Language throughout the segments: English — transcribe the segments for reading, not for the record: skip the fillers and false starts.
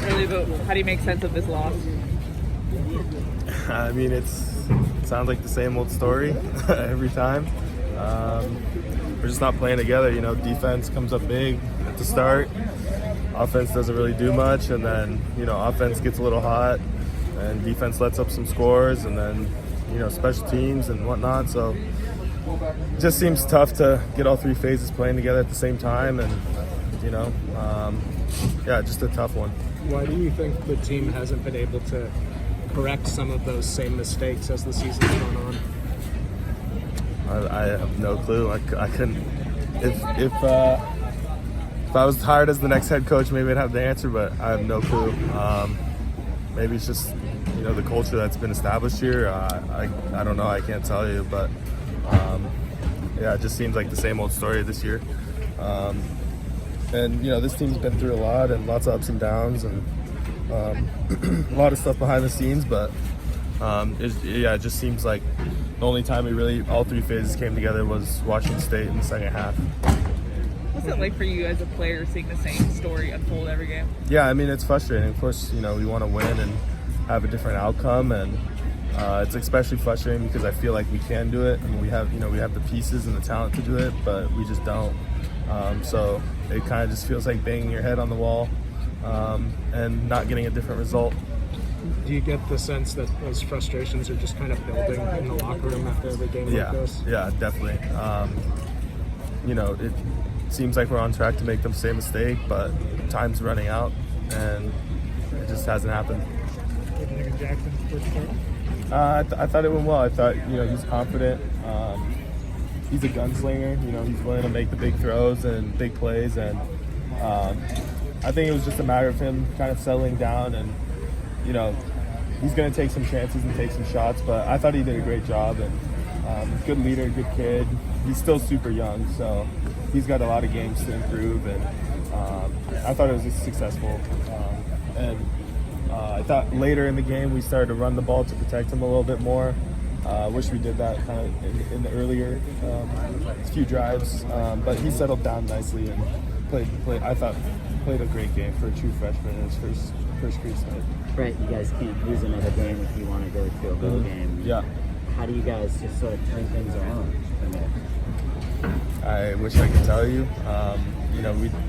Really, but how do you make sense of this loss? I mean, it sounds like the same old story every time. We're just not playing together. Defense comes up big at the start. Offense doesn't really do much, and then offense gets a little hot, and defense lets up some scores, and then special teams and whatnot. So it just seems tough to get all three phases playing together at the same time, and just a tough one. Why do you think the team hasn't been able to correct some of those same mistakes as the season's gone on? I have no clue. I couldn't. If I was hired as the next head coach, maybe I'd have the answer, but I have no clue. Maybe it's just the culture that's been established here. I don't know. I can't tell you, but it just seems like the same old story this year. And this team's been through a lot and lots of ups and downs and a lot of stuff behind the scenes, but it just seems like the only time all three phases came together was Washington State in the second half. What's it like for you as a player seeing the same story unfold every game? Yeah, I mean, it's frustrating. Of course, we want to win and have a different outcome, and it's especially frustrating because I feel like we can do it, and we have the pieces and the talent to do it, but we just don't. So it kind of just feels like banging your head on the wall and not getting a different result. Do you get the sense that those frustrations are just kind of building in the locker room after every game like this? Yeah, definitely. It seems like we're on track to make the same mistake, but time's running out, and it just hasn't happened. What do you think of Jackson's first start? I thought it went well. I thought, he's confident. He's a gunslinger. He's willing to make the big throws and big plays, and I think it was just a matter of him kind of settling down, and he's going to take some chances and take some shots, but I thought he did a great job, and good leader, good kid. He's still super young, so he's got a lot of games to improve, and I thought it was successful. I thought later in the game we started to run the ball to protect him a little bit more. Wish we did that kind of in the earlier few drives, but he settled down nicely and played a great game for a true freshman in his first career start. Right, you guys can't lose another game if you want to go to a bowl game. Yeah. How do you guys just sort of turn things around from there? I wish I could tell you.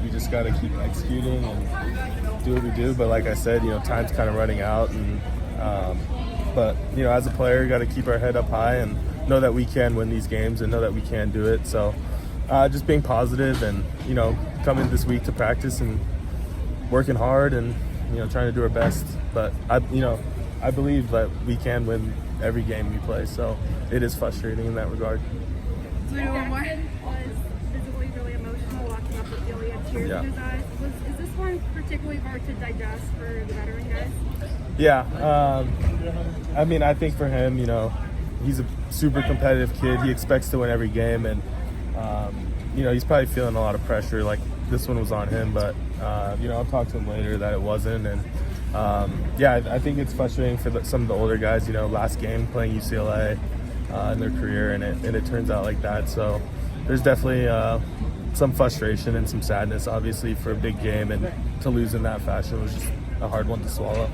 We just got to keep executing and do what we do. But like I said, time's kind of running out, and but as a player, got to keep our head up high and know that we can win these games and know that we can do it. So just being positive and coming this week to practice and working hard and trying to do our best. But I believe that we can win every game we play. So it is frustrating in that regard. Jackson was visibly really emotional walking up the field. He had tears in his eyes. Is this one particularly hard to digest for the veteran guys? Yeah. I mean, I think for him, he's a super competitive kid. He expects to win every game, and he's probably feeling a lot of pressure. Like this one was on him, but I'll talk to him later that it wasn't. And I think it's frustrating for some of the older guys. Last game playing UCLA in their career, and it turns out like that. So there's definitely some frustration and some sadness, obviously, for a big game, and to lose in that fashion was just a hard one to swallow.